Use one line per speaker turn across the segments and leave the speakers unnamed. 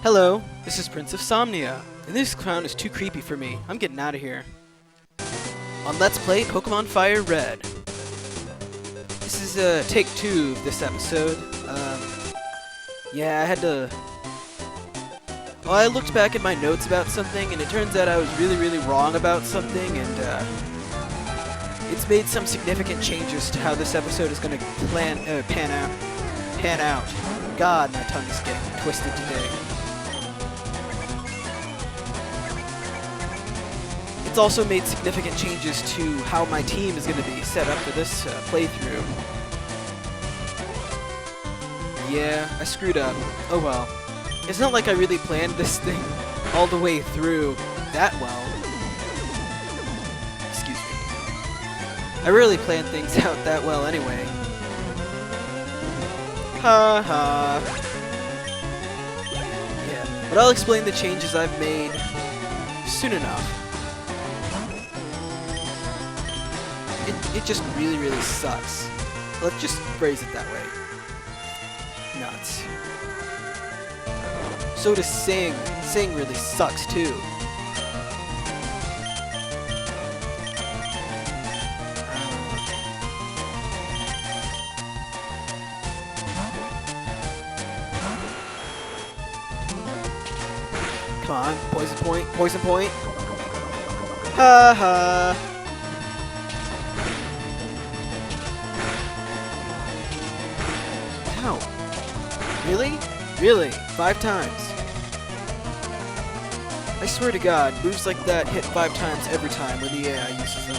Hello, this is Prince of Somnia, and this clown is too creepy for me. I'm getting out of here. On Let's Play Pokemon FireRed. This is take 2 of this episode. Yeah, I had to... Well, I looked back at my notes about something, and it turns out I was really wrong about something, and it's made some significant changes to how this episode is going to pan out. God, my tongue is getting twisted today. It's also made significant changes to how my team is going to be set up for this playthrough. Yeah, I screwed up. Oh well. It's not like I really planned this thing all the way through that well. Excuse me. I rarely plan things out that well anyway. Ha ha. Yeah, but I'll explain the changes I've made soon enough. It just really sucks. Let's just phrase it that way. Nuts. So does Sing. Sing really sucks too. Come on, poison point, poison point. Ha ha. Really? Really? 5 times? I swear to God, moves like that hit 5 times every time when the AI uses them.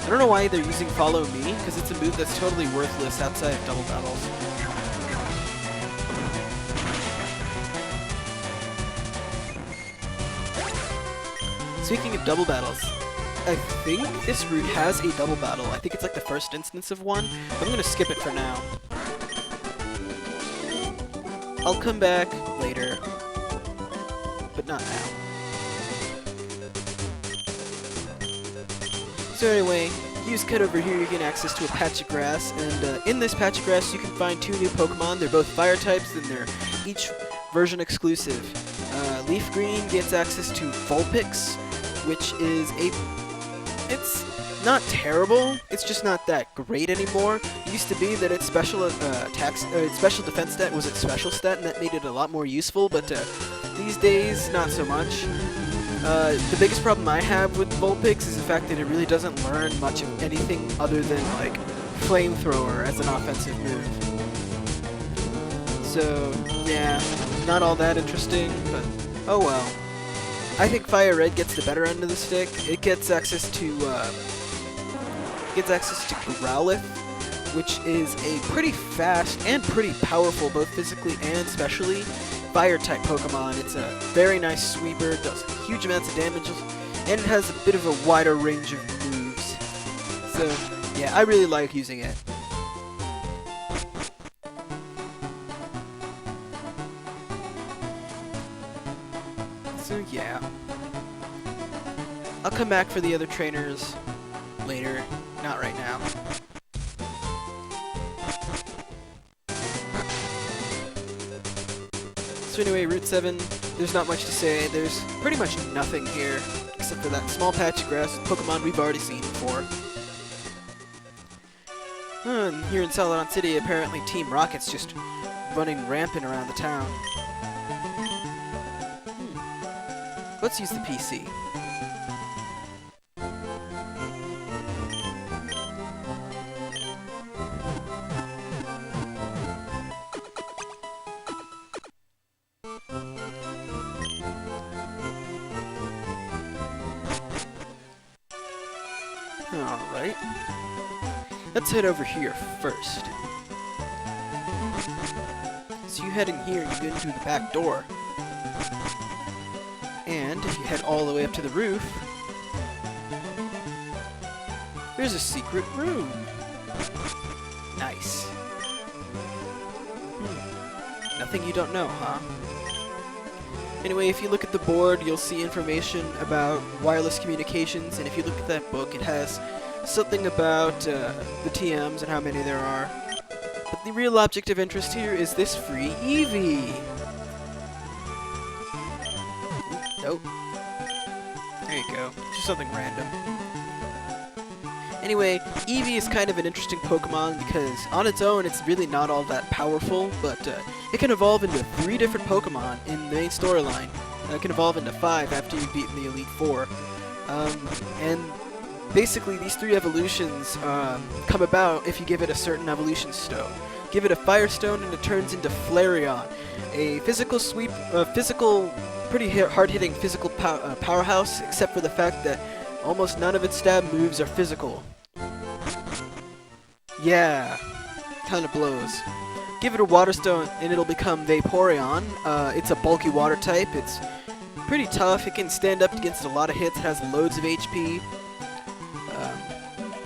I don't know why they're using Follow Me, because it's a move that's totally worthless outside of double battles. Speaking of double battles, I think this route has a double battle. I think it's like the first instance of one. I'm gonna skip it for now. I'll come back later, but not now. So anyway, use cut over here, you get access to a patch of grass, and in this patch of grass you can find 2 new Pokemon. They're both fire types, and they're each version exclusive. Leaf Green gets access to Vulpix, which is it's not terrible, it's just not that great anymore. It used to be that its special special defense stat was its special stat, and that made it a lot more useful, but these days, not so much. The biggest problem I have with Vulpix is the fact that it really doesn't learn much of anything other than, like, Flamethrower as an offensive move. So, yeah, not all that interesting, but oh well. I think FireRed gets the better end of the stick. It gets access to Growlithe, which is a pretty fast and pretty powerful, both physically and specially, fire-type Pokemon. It's a very nice sweeper, does huge amounts of damage, and it has a bit of a wider range of moves. So, yeah, I really like using it. So, yeah. I'll come back for the other trainers later. Not right now. So anyway, Route 7, there's not much to say. There's pretty much nothing here, except for that small patch of grass with Pokemon we've already seen before. And here in Celadon City, apparently Team Rocket's just running rampant around the town. Let's use the PC. Alright. Let's head over here first. So you head in here, you get into the back door. And if you head all the way up to the roof, there's a secret room. Nice. Nothing you don't know, huh? Anyway, if you look at the board, you'll see information about wireless communications, and if you look at that book, it has something about the TMs and how many there are. But the real object of interest here is this free Eevee. Oh. There you go. Just something random. Anyway, Eevee is kind of an interesting Pokemon because on its own it's really not all that powerful, but it can evolve into 3 different Pokemon in the main storyline. It can evolve into 5 after you've beaten the Elite Four. And basically these 3 evolutions come about if you give it a certain evolution stone. Give it a Fire Stone and it turns into Flareon, a pretty hard-hitting physical powerhouse, except for the fact that almost none of its stab moves are physical. Yeah, kind of blows. Give it a Water Stone and it'll become Vaporeon. It's a bulky water type. It's pretty tough. It can stand up against a lot of hits. It has loads of HP.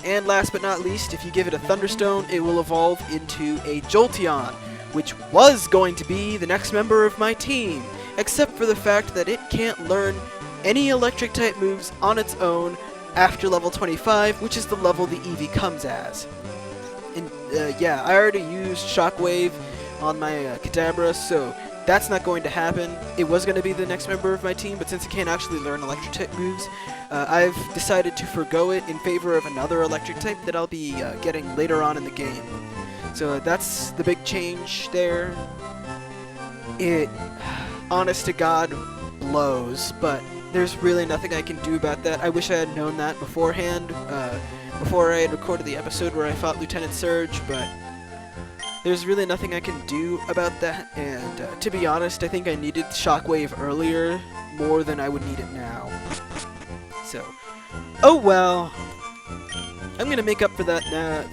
And last but not least, if you give it a Thunderstone, it will evolve into a Jolteon, which was going to be the next member of my team, except for the fact that it can't learn any electric type moves on its own after level 25, which is the level the Eevee comes as. And yeah, I already used Shockwave on my Kadabra, so that's not going to happen. It was going to be the next member of my team, but since it can't actually learn electric type moves, I've decided to forgo it in favor of another electric type that I'll be getting later on in the game. So that's the big change there. It, honest to God, blows, but there's really nothing I can do about that. I wish I had known that beforehand, before I had recorded the episode where I fought Lieutenant Surge, but there's really nothing I can do about that, and to be honest, I think I needed Shockwave earlier more than I would need it now. So, oh well. I'm going to make up for that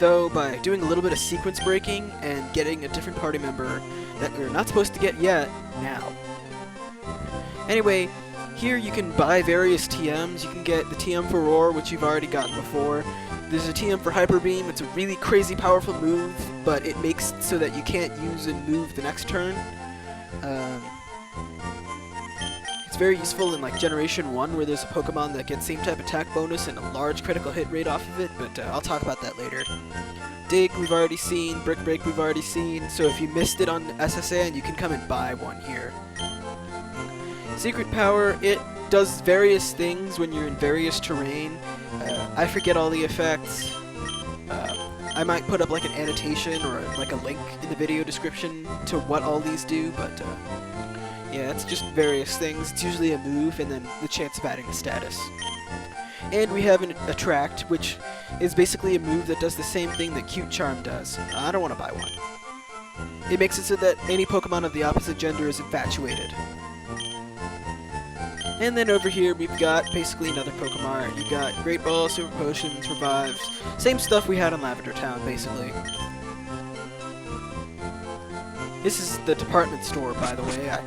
though by doing a little bit of sequence breaking and getting a different party member that we're not supposed to get yet now. Anyway, here you can buy various TMs. You can get the TM for Roar, which you've already gotten before. There's a TM for Hyper Beam. It's a really crazy powerful move, but it makes so that you can't use and move the next turn. It's very useful in like Generation 1, where there's a Pokemon that gets same type attack bonus and a large critical hit rate off of it, but I'll talk about that later. Dig, we've already seen. Brick Break, we've already seen. So if you missed it on SSN, you can come and buy one here. Secret Power, it does various things when you're in various terrain. I forget all the effects. I might put up like an annotation or like a link in the video description to what all these do, but yeah, it's just various things. It's usually a move and then the chance of adding a status. And we have an Attract, which is basically a move that does the same thing that Cute Charm does. I don't want to buy one. It makes it so that any Pokemon of the opposite gender is infatuated. And then over here we've got basically another Pokemon. You got Great Ball, Super Potions, Revives. Same stuff we had in Lavender Town, basically. This is the department store, by the way. I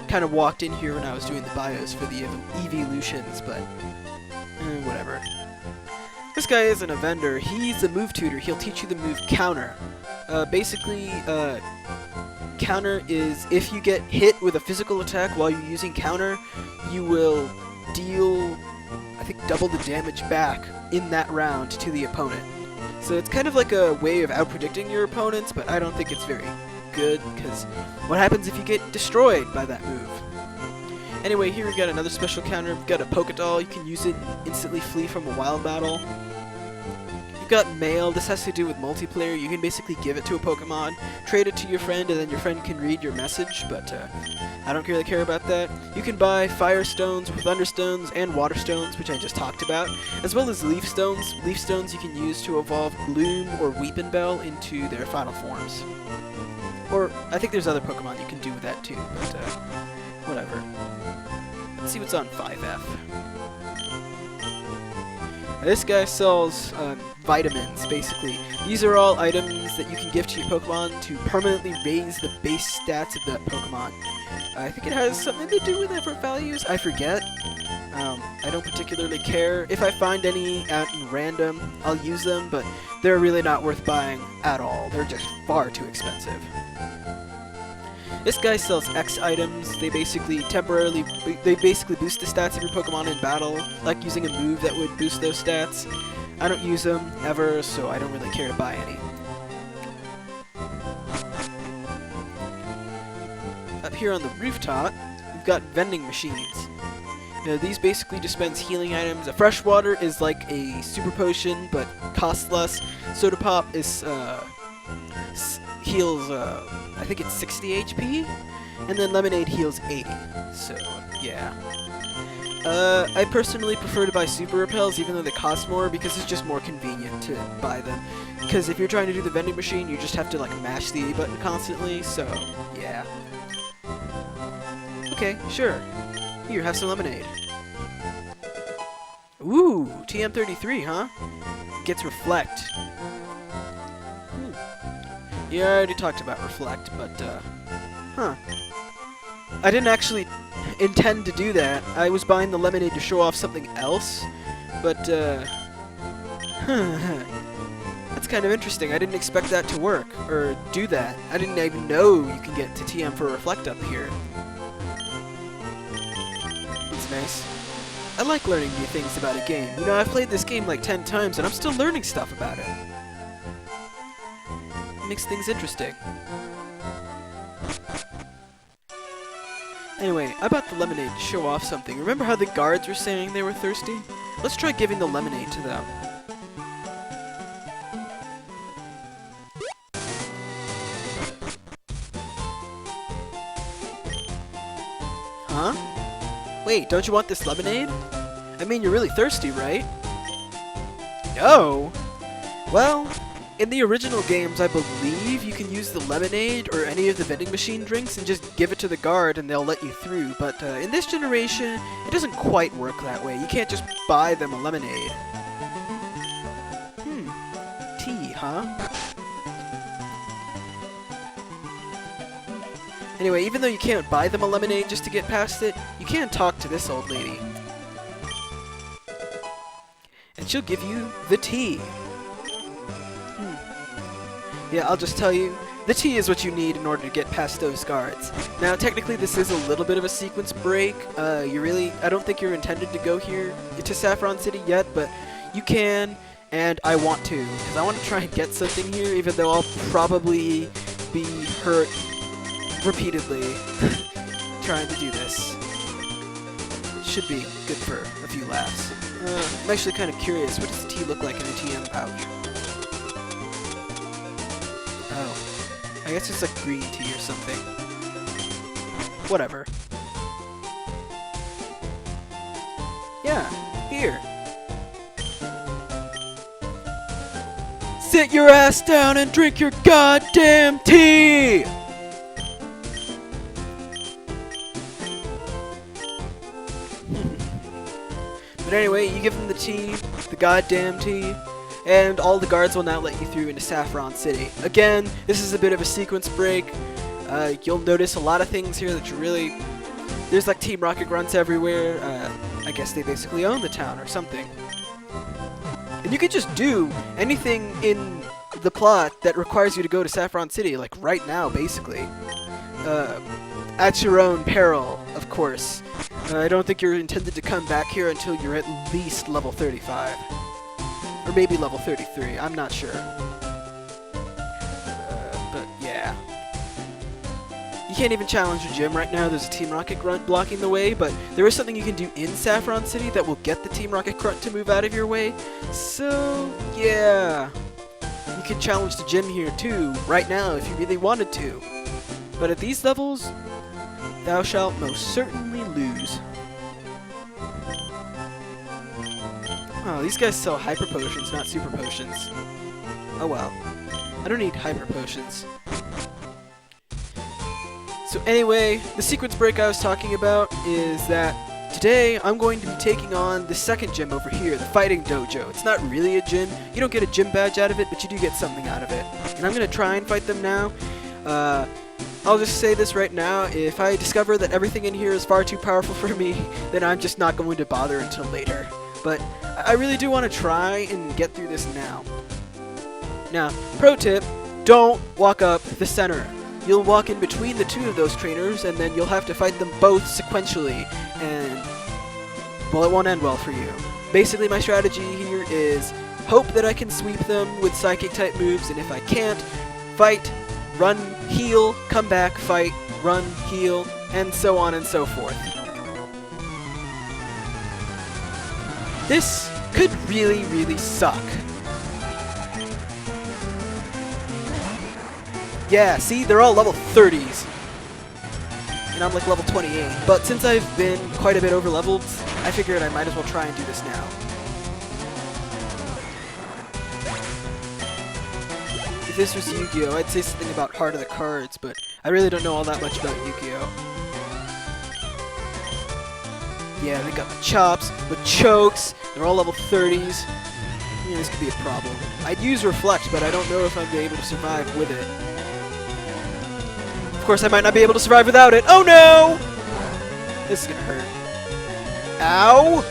kind of walked in here when I was doing the bios for the evolutions, but whatever. This guy isn't a vendor. He's a move tutor. He'll teach you the move Counter. Basically, Counter is if you get hit with a physical attack while you're using Counter, you will deal, I think, double the damage back in that round to the opponent. So it's kind of like a way of out-predicting your opponents, but I don't think it's very good, because what happens if you get destroyed by that move? Anyway, here we got another special counter. We've got a Pokédoll. You can use it and instantly flee from a wild battle. You've got Mail. This has to do with multiplayer. You can basically give it to a Pokemon, trade it to your friend, and then your friend can read your message, but I don't really care about that. You can buy Fire Stones, Thunder Stones, and Water Stones, which I just talked about, as well as Leaf Stones. Leaf Stones you can use to evolve Gloom or Weepinbell into their final forms. Or, I think there's other Pokemon you can do with that too, but whatever. Let's see what's on 5F. This guy sells vitamins, basically. These are all items that you can give to your Pokemon to permanently raise the base stats of that Pokemon. I think it has something to do with effort values. I forget. I don't particularly care. If I find any out in random, I'll use them, but they're really not worth buying at all. They're just far too expensive. This guy sells X items. They basically boost the stats of your Pokemon in battle, like using a move that would boost those stats. I don't use them ever, so I don't really care to buy any. Up here on the rooftop, we've got vending machines. These basically dispense healing items. A fresh water is like a super potion, but costs less. Soda pop is heals, I think it's 60 HP, and then lemonade heals 80. So yeah. I personally prefer to buy super repels, even though they cost more, because it's just more convenient to buy them. Because if you're trying to do the vending machine, you just have to like mash the A button constantly. So yeah. Okay, sure. Here, have some lemonade. Ooh, TM33, huh? Gets reflect. Yeah, I already talked about reflect, but, huh. I didn't actually intend to do that. I was buying the lemonade to show off something else, but, that's kind of interesting. I didn't expect that to work, or do that. I didn't even know you can get to TM for reflect up here. Nice. I like learning new things about a game. You know, I've played this game like 10 times and I'm still learning stuff about it. It makes things interesting. Anyway, I bought the lemonade to show off something. Remember how the guards were saying they were thirsty? Let's try giving the lemonade to them. Huh? Wait, don't you want this lemonade? I mean, you're really thirsty, right? No! Well, in the original games, I believe you can use the lemonade or any of the vending machine drinks and just give it to the guard and they'll let you through. But in this generation, it doesn't quite work that way. You can't just buy them a lemonade. Tea, huh? Anyway, even though you can't buy them a lemonade just to get past it, you can talk to this old lady. And she'll give you the tea. Yeah, I'll just tell you, the tea is what you need in order to get past those guards. Now, technically, this is a little bit of a sequence break. I don't think you're intended to go here to Saffron City yet, but you can, and I want to, because I want to try and get something here, even though I'll probably be hurt repeatedly trying to do this. Should be good for a few laughs. I'm actually kind of curious, what does the tea look like in a TM pouch? Oh, I guess it's like green tea or something. Whatever. Yeah, here. Sit your ass down and drink your goddamn tea! But anyway, you give them the tea, the goddamn tea, and all the guards will now let you through into Saffron City. Again, this is a bit of a sequence break. You'll notice a lot of things here that you really... There's like Team Rocket grunts everywhere. I guess they basically own the town or something. And you could just do anything in the plot that requires you to go to Saffron City, like right now, basically. At your own peril, of course. I don't think you're intended to come back here until you're at least level 35. Or maybe level 33, I'm not sure. But yeah. You can't even challenge the gym right now, there's a Team Rocket grunt blocking the way, but there is something you can do in Saffron City that will get the Team Rocket grunt to move out of your way. So, yeah. You can challenge the gym here too, right now, if you really wanted to. But at these levels, thou shalt most certainly lose. Oh, these guys sell hyper potions, not super potions. Oh well. I don't need hyper potions. So anyway, the sequence break I was talking about is that today I'm going to be taking on the second gym over here, the Fighting Dojo. It's not really a gym. You don't get a gym badge out of it, but you do get something out of it. And I'm going to try and fight them now. I'll just say this right now, if I discover that everything in here is far too powerful for me, then I'm just not going to bother until later. But I really do want to try and get through this now. Now, pro tip, don't walk up the center. You'll walk in between the two of those trainers, and then you'll have to fight them both sequentially, and, well, it won't end well for you. Basically, my strategy here is hope that I can sweep them with psychic-type moves, and if I can't, fight, run, heal, come back, fight, run, heal, and so on and so forth. This could really, really suck. Yeah, see, they're all level 30s. And I'm like level 28. But since I've been quite a bit over leveled, I figured I might as well try and do this now. If this was Yu-Gi-Oh, I'd say something about Heart of the Cards, but I really don't know all that much about Yu-Gi-Oh. Yeah, they got the chops, the chokes, they're all level 30s. Yeah, this could be a problem. I'd use Reflect, but I don't know if I'd be able to survive with it. Of course, I might not be able to survive without it. Oh no! This is gonna hurt. Ow!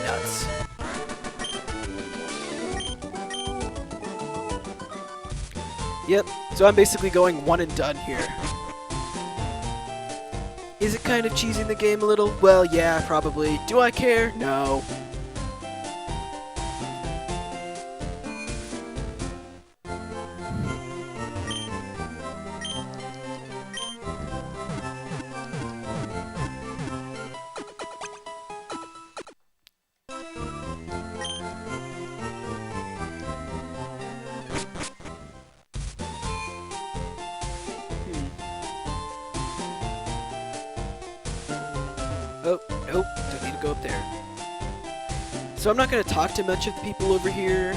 Nuts. Yep, so I'm basically going one and done here. Is it kind of cheesing the game a little? Well, yeah, probably. Do I care? No. Oh, nope, don't need to go up there. So I'm not going to talk to much of the people over here,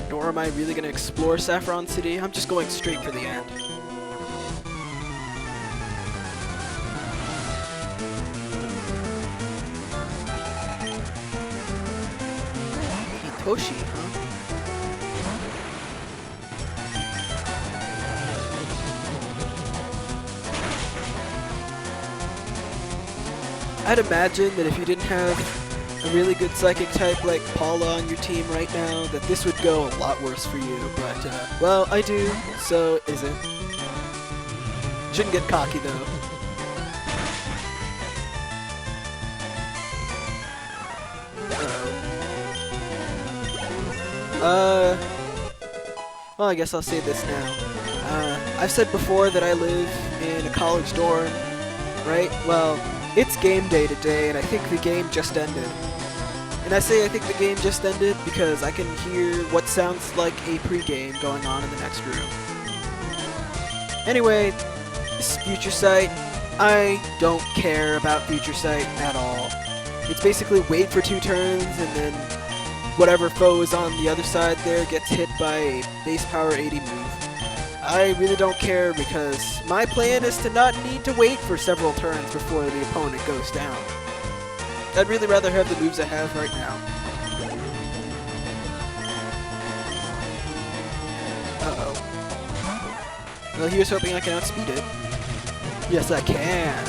nor am I really going to explore Celadon City. I'm just going straight for the end. Hitoshi, huh? I'd imagine that if you didn't have a really good psychic type like Paula on your team right now, that this would go a lot worse for you, but, well, I do, so it isn't. Shouldn't get cocky, though. Uh-oh. Well, I guess I'll say this now. I've said before that I live in a college dorm, right? Well, it's game day today, and I think the game just ended. And I say I think the game just ended because I can hear what sounds like a pregame going on in the next room. Anyway, this is Future Sight. I don't care about Future Sight at all. It's basically wait for 2 turns, and then whatever foe is on the other side there gets hit by a base power 80 move. I really don't care because my plan is to not need to wait for several turns before the opponent goes down. I'd really rather have the moves I have right now. Uh-oh. Well, he was hoping I can outspeed it. Yes, I can.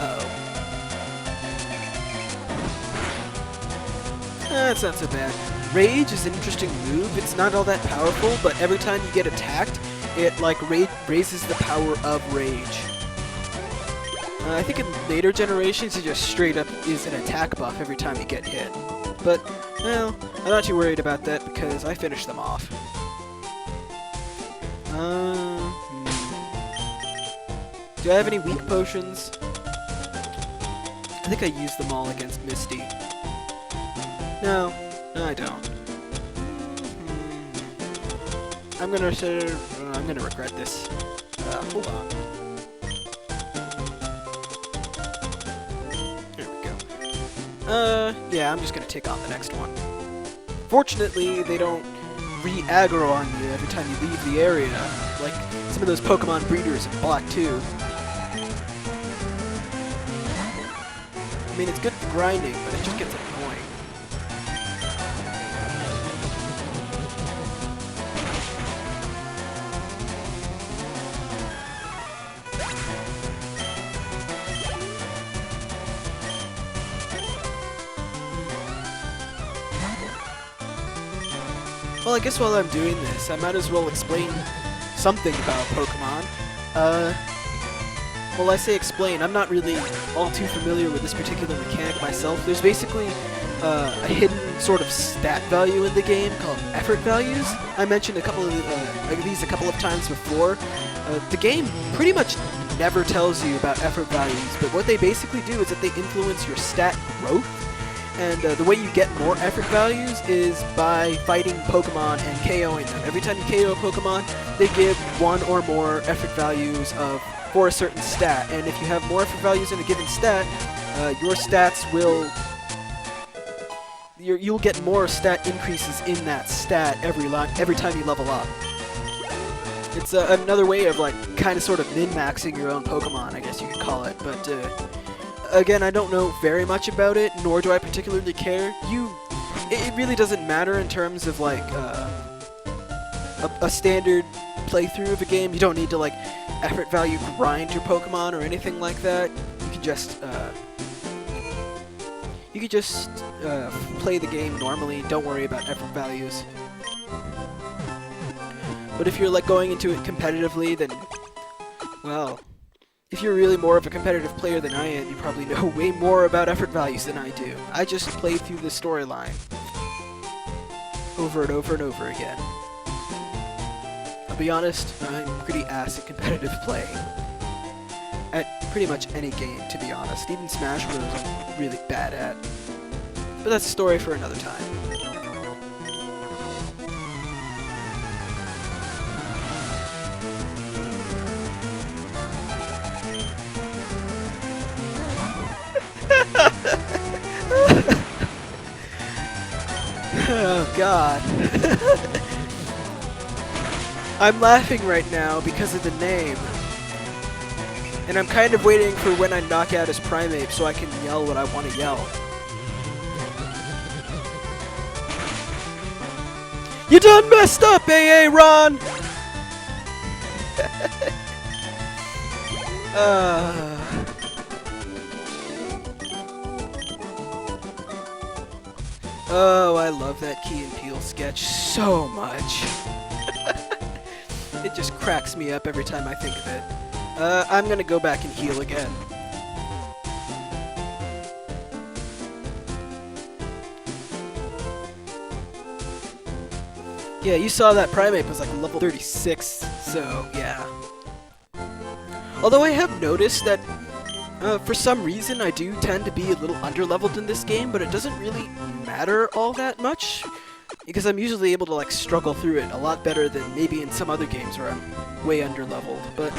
Uh-oh. That's not so bad. Rage is an interesting move. It's not all that powerful, but every time you get attacked, it like raises the power of rage. I think in later generations, it just straight up is an attack buff every time you get hit. But, well, I'm not too worried about that because I finished them off. Do I have any weak potions? I think I used them all against Misty. No, I don't. I'm gonna regret this. Hold on. There we go. Yeah, I'm just gonna take on the next one. Fortunately, they don't re-aggro on you every time you leave the area, like some of those Pokemon breeders in Black 2. I mean, it's good for grinding, but it just gets annoying. Well, I guess while I'm doing this, I might as well explain something about Pokemon. well, I say explain, I'm not really all too familiar with this particular mechanic myself. There's basically a hidden sort of stat value in the game called effort values. I mentioned a couple of these a couple of times before. The game pretty much never tells you about effort values, but what they basically do is that they influence your stat growth. And the way you get more effort values is by fighting Pokemon and KOing them. Every time you KO a Pokemon, they give one or more effort values for a certain stat. And if you have more effort values in a given stat, your stats will... You'll get more stat increases in that stat every time you level up. It's another way of like kind of sort of min-maxing your own Pokemon, I guess you could call it. But again, I don't know very much about it, nor do I particularly care. It really doesn't matter in terms of like a standard playthrough of a game. You don't need to like effort value grind your Pokemon or anything like that. You can just play the game normally. Don't worry about effort values. But if you're like going into it competitively, then, well, if you're really more of a competitive player than I am, you probably know way more about effort values than I do. I just play through the storyline over and over and over again. I'll be honest, I'm pretty ass at competitive playing. At pretty much any game, to be honest. Even Smash Bros. I'm really bad at. But that's a story for another time. Oh, God. I'm laughing right now because of the name. And I'm kind of waiting for when I knock out his Primeape so I can yell what I want to yell. You done messed up, AA Ron! Oh, I love that Key and Peele sketch so much. It just cracks me up every time I think of it. I'm gonna go back and heal again. Yeah, you saw that Primeape was like level 36, so yeah. Although I have noticed that for some reason I do tend to be a little underleveled in this game, but it doesn't really matter all that much, because I'm usually able to like struggle through it a lot better than maybe in some other games where I'm way underleveled, but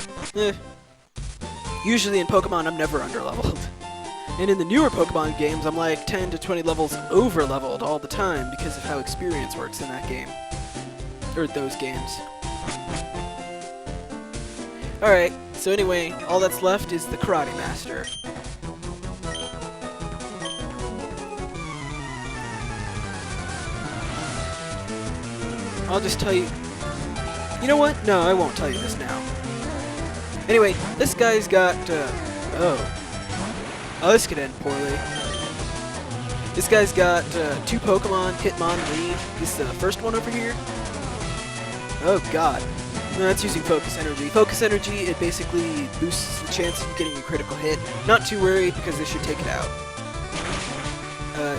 usually in Pokemon I'm never underleveled. And in the newer Pokemon games I'm like 10 to 20 levels overleveled all the time because of how experience works in that game. Or those games. Alright, so anyway, all that's left is the Karate Master. I'll just tell you... You know what? No, I won't tell you this now. Anyway, this guy's got, Oh, this could end poorly. This guy's got 2 Pokemon, Hitmonlee. This is the first one over here. Oh god. No, that's using Focus Energy. Focus Energy, it basically boosts the chance of getting a critical hit. Not too worried, because this should take it out.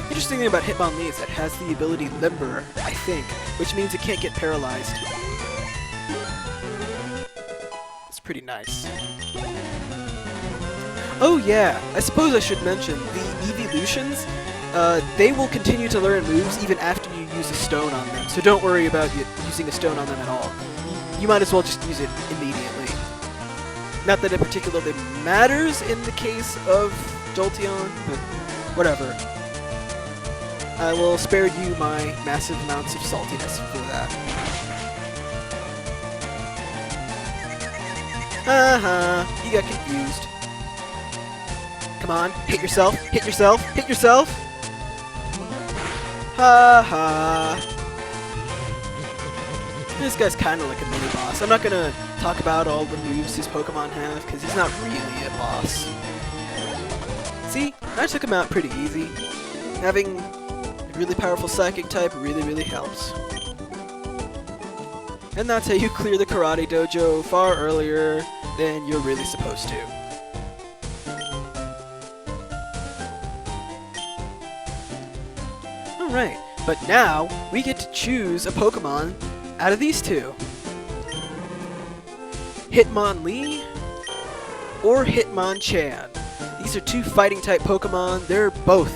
Interesting thing about Hitmonlee is that it has the ability Limber, I think, which means it can't get paralyzed. It's pretty nice. Oh yeah, I suppose I should mention, the Evolutions, they will continue to learn moves even after you use a stone on them, so don't worry about using a stone on them at all. You might as well just use it immediately. Not that it particularly matters in the case of Jolteon, but whatever. I will spare you my massive amounts of saltiness for that. You got confused. Come on, hit yourself, hit yourself, hit yourself! Ha ha. This guy's kinda like a mini-boss. I'm not gonna talk about all the moves his Pokemon have, because he's not really a boss. See? I took him out pretty easy. Having a really powerful Psychic type really helps. And that's how you clear the Karate Dojo far earlier than you're really supposed to. Alright, but now we get to choose a Pokemon out of these two. Hitmonlee or Hitmonchan. These are two fighting type Pokemon. They're both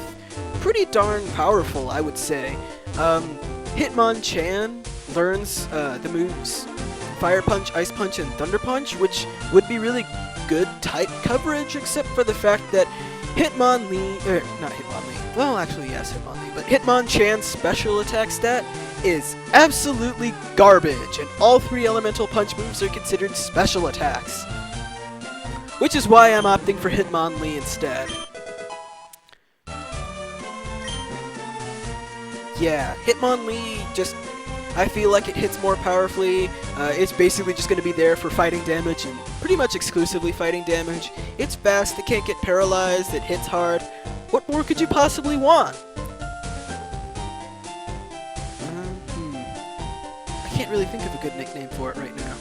pretty darn powerful, I would say. Hitmonchan learns the moves Fire Punch, Ice Punch, and Thunder Punch, which would be really good type coverage, except for the fact that not Hitmonlee, well actually yes Hitmonlee, but Hitmonchan's special attack stat is absolutely garbage, and all three elemental punch moves are considered special attacks. Which is why I'm opting for Hitmonlee instead. Yeah, Hitmonlee just, I feel like it hits more powerfully. It's basically just going to be there for fighting damage and pretty much exclusively fighting damage. It's fast, it can't get paralyzed, it hits hard. What more could you possibly want? I can't really think of a good nickname for it right now.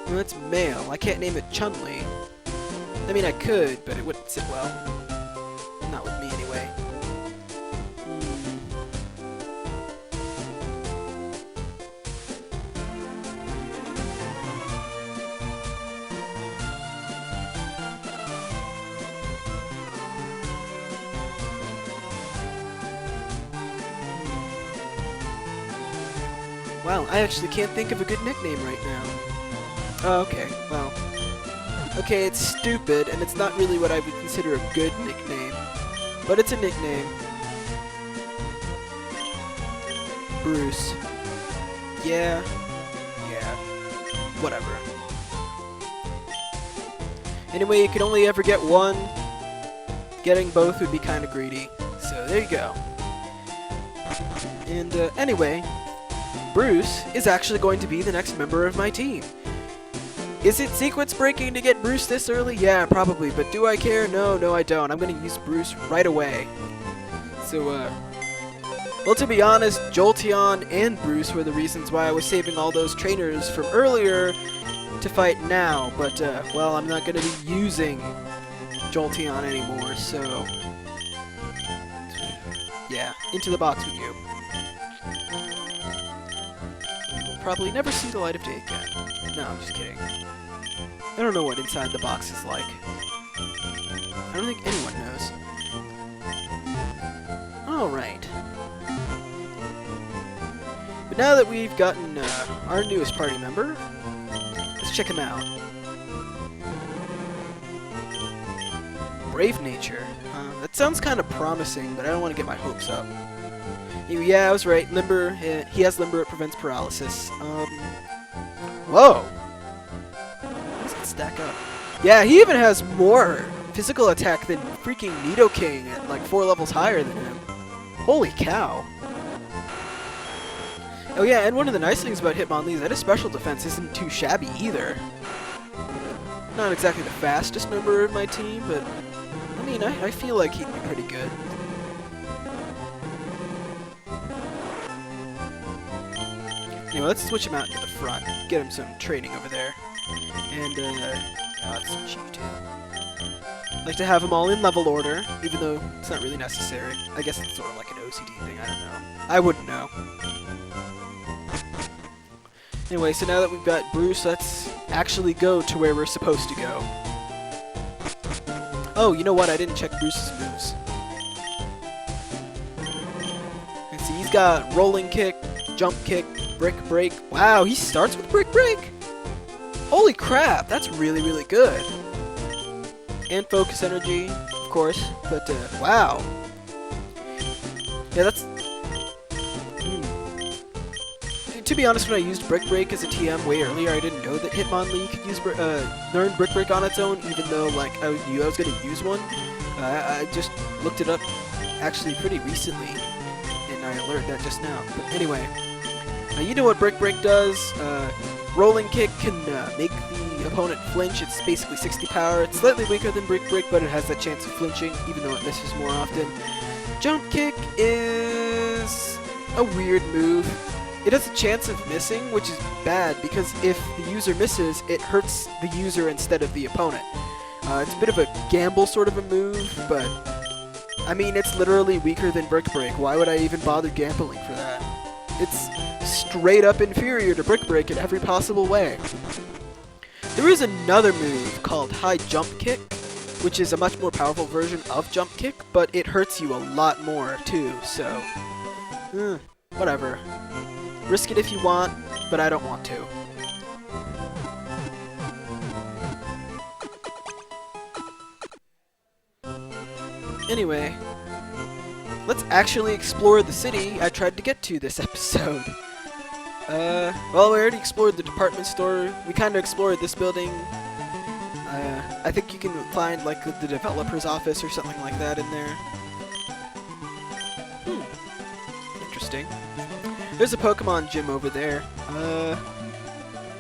Well, it's male. I can't name it Chun-Li. I mean, I could, but it wouldn't sit well. Not with me, anyway. Wow, I actually can't think of a good nickname right now. Oh, okay, well. Okay, it's stupid, and it's not really what I would consider a good nickname. But it's a nickname. Bruce. Yeah. Whatever. Anyway, you can only ever get one. Getting both would be kind of greedy. So, there you go. And, anyway, Bruce is actually going to be the next member of my team. Is it sequence breaking to get Bruce this early? Yeah, probably, but do I care? No, I don't. I'm going to use Bruce right away. So, well, to be honest, Jolteon and Bruce were the reasons why I was saving all those trainers from earlier to fight now, but, well, I'm not going to be using Jolteon anymore, so, yeah, into the box with you. You will probably never see the light of day again. No, I'm just kidding. I don't know what inside the box is like. I don't think anyone knows. Alright. But now that we've gotten our newest party member, let's check him out. Brave Nature. That sounds kind of promising, but I don't want to get my hopes up. Yeah, I was right. Limber. He has Limber. It prevents paralysis. Whoa. How does it stack up? Yeah, he even has more physical attack than freaking Nidoking at like 4 levels higher than him. Holy cow. Oh yeah, and one of the nice things about Hitmonlee is that his special defense isn't too shabby either. Not exactly the fastest member of my team, but I mean, I feel like he'd be pretty good. Anyway, let's switch him out into the front. Get him some training over there. And, that's some cheap too. I like to have them all in level order, even though it's not really necessary. I guess it's sort of like an OCD thing, I don't know. I wouldn't know. Anyway, so now that we've got Bruce, let's actually go to where we're supposed to go. Oh, you know what? I didn't check Bruce's moves. Let's see, he's got Rolling Kick, Jump Kick, Brick Break. Wow, he starts with Brick Break? Holy crap, that's really, really good. And Focus Energy, of course, but, wow. Yeah, that's... To be honest, when I used Brick Break as a TM way earlier, I didn't know that Hitmonlee could use learn Brick Break on its own, even though, like, I knew I was going to use one. I just looked it up, actually, pretty recently, and I learned that just now. But anyway, you know what Brick Break does. Rolling Kick can make the opponent flinch. It's basically 60 power. It's slightly weaker than Brick Break, but it has that chance of flinching, even though it misses more often. Jump Kick is a weird move. It has a chance of missing, which is bad, because if the user misses, it hurts the user instead of the opponent. It's a bit of a gamble sort of a move, but I mean, it's literally weaker than Brick Break. Why would I even bother gambling for that? It's straight up inferior to Brick Break in every possible way. There is another move called High Jump Kick, which is a much more powerful version of Jump Kick, but it hurts you a lot more too, so whatever. Risk it if you want, but I don't want to. Anyway, let's actually explore the city I tried to get to this episode. Well, we already explored the department store. We kind of explored this building. I think you can find, like, the developer's office or something like that in there. Interesting. There's a Pokemon gym over there.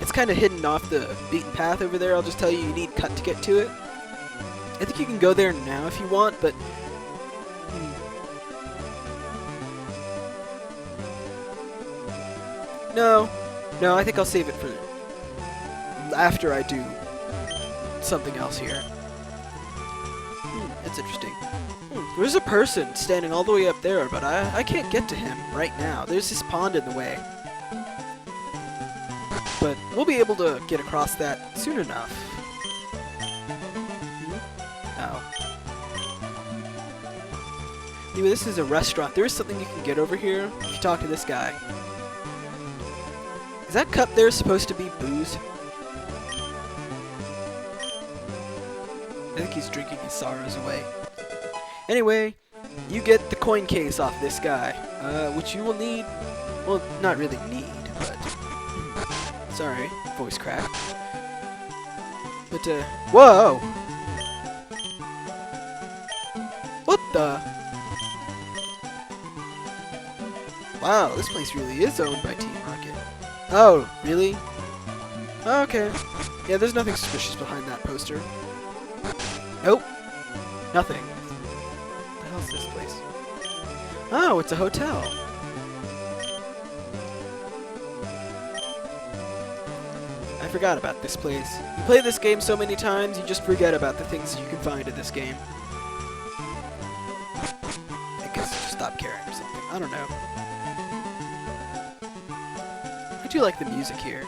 It's kind of hidden off the beaten path over there. I'll just tell you, you need cut to get to it. I think you can go there now if you want, but... No, I think I'll save it for after I do something else here. That's interesting. There's a person standing all the way up there, but I can't get to him right now. There's this pond in the way. But we'll be able to get across that soon enough. Oh. Anyway, this is a restaurant. There is something you can get over here if you talk to this guy. Is that cup there supposed to be booze? I think he's drinking his sorrows away. Anyway, you get the coin case off this guy, which you will need. Well, not really need, but sorry, voice crack. But whoa! What the? Wow, this place really is owned by Team Rocket. Oh, really? Oh, okay. Yeah, there's nothing suspicious behind that poster. Nope. Nothing. What the hell is this place? Oh, it's a hotel. I forgot about this place. You play this game so many times, you just forget about the things you can find in this game. I guess you just stop caring or something. I don't know. I do like the music here.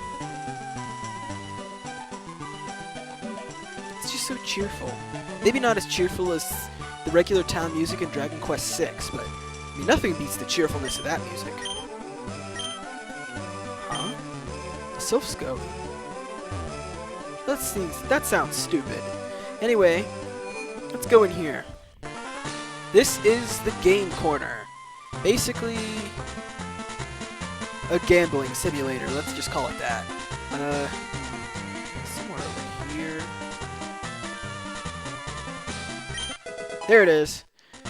It's just so cheerful. Maybe not as cheerful as the regular town music in Dragon Quest VI, but I mean, nothing beats the cheerfulness of that music. Huh? A Sylph-scope? That sounds stupid. Anyway, let's go in here. This is the game corner. Basically, a gambling simulator. Let's just call it that. Somewhere over here. There it is.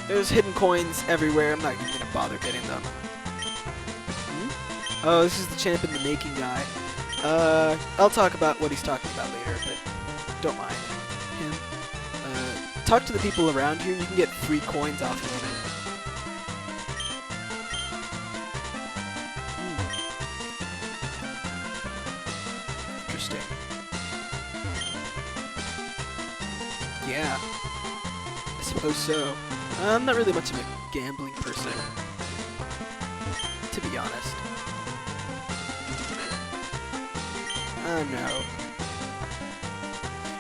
There's hidden coins everywhere. I'm not even gonna bother getting them. Oh, this is the champ in the making guy. I'll talk about what he's talking about later, but don't mind him. Talk to the people around here. You can get free coins off of them. Interesting. Yeah. I suppose so. I'm not really much of a gambling person, to be honest. Oh no.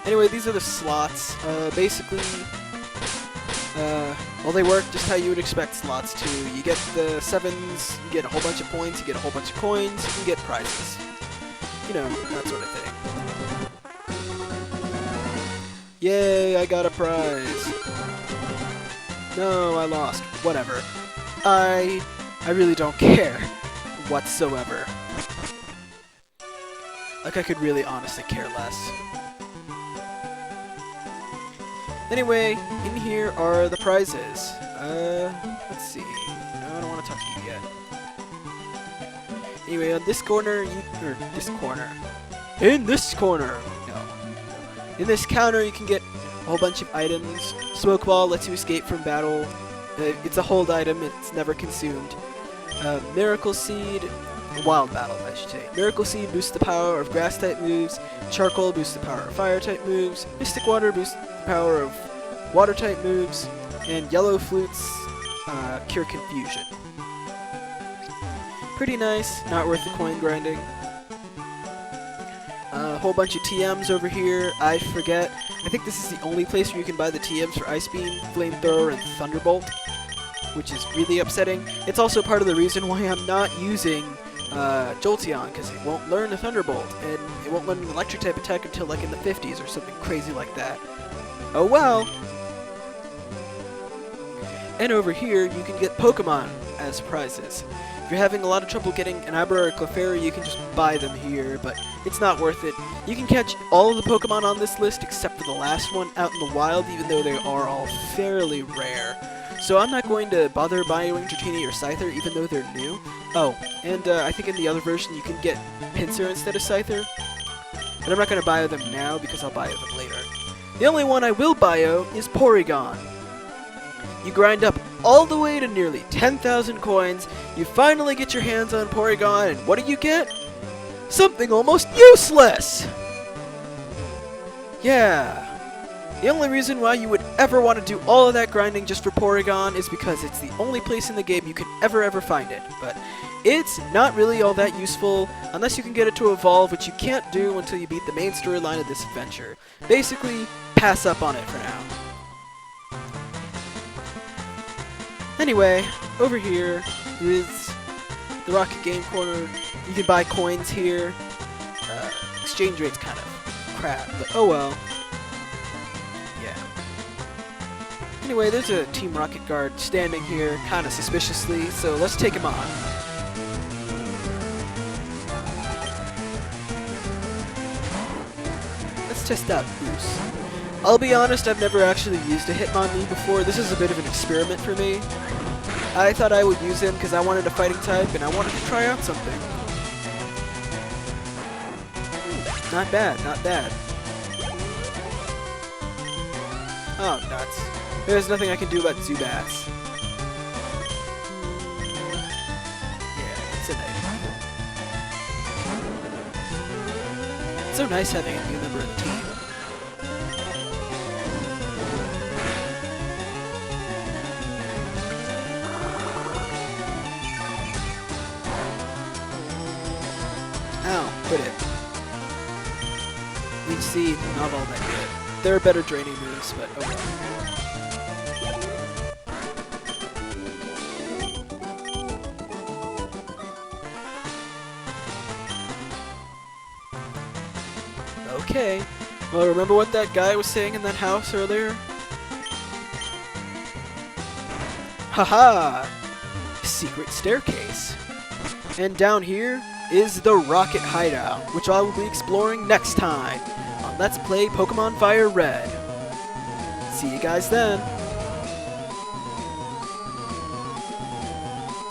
Anyway, these are the slots. Basically, well, they work just how you would expect slots to. You get the 7s, you get a whole bunch of points, you get a whole bunch of coins, you can get prizes. You know, that sort of thing. Yay, I got a prize. No, I lost. Whatever. I really don't care whatsoever. Like, I could really honestly care less. Anyway, in here are the prizes. Let's see. No, I don't want to talk to you yet. Anyway, on this corner, In this corner! No. In this counter, you can get a whole bunch of items. Smoke Ball lets you escape from battle. It's a hold item, it's never consumed. Miracle Seed, Wild Battle, I should say. Miracle Seed boosts the power of Grass-type moves. Charcoal boosts the power of Fire-type moves. Mystic Water boosts the power of Water-type moves. and yellow flutes cure confusion. Pretty nice, not worth the coin grinding. A whole bunch of TMs over here. I forget. I think this is the only place where you can buy the TMs for Ice Beam, Flamethrower, and Thunderbolt, which is really upsetting. It's also part of the reason why I'm not using Jolteon, because it won't learn a Thunderbolt, and it won't learn an electric type attack until like in the 50s or something crazy like that. Oh well! And over here, you can get Pokemon as prizes. If you're having a lot of trouble getting an Abra or a Clefairy, you can just buy them here, but it's not worth it. You can catch all of the Pokemon on this list except for the last one out in the wild, even though they are all fairly rare. So I'm not going to bother bioing Dratini or Scyther, even though they're new. Oh, and I think in the other version you can get Pinsir instead of Scyther. But I'm not going to bio them now because I'll bio them later. The only one I will bio is Porygon. You grind up all the way to nearly 10,000 coins, you finally get your hands on Porygon, and what do you get? Something almost useless! Yeah. The only reason why you would ever want to do all of that grinding just for Porygon is because it's the only place in the game you can ever find it. But it's not really all that useful unless you can get it to evolve, which you can't do until you beat the main storyline of this adventure. Basically, pass up on it for now. Anyway, over here is the Rocket Game Corner. You can buy coins here. Exchange rate's kind of crap, but oh well. Yeah. Anyway, there's a Team Rocket guard standing here kind of suspiciously, so let's take him on. Let's test out Bruce. I'll be honest, I've never actually used a Hitmonlee before. This is a bit of an experiment for me. I thought I would use him because I wanted a fighting type and I wanted to try out something. Not bad, not bad. Oh, nuts. There's nothing I can do about Zubats. Yeah, it's a nice. It's so nice having a new member of the team. Ow, quit it. Leech Seed, not all that good. There are better draining moves, but oh well. Okay. Well, remember what that guy was saying in that house earlier? Haha! Secret staircase. And down here is the Rocket Hideout, which I will be exploring next time on Let's Play Pokemon FireRed. See you guys then!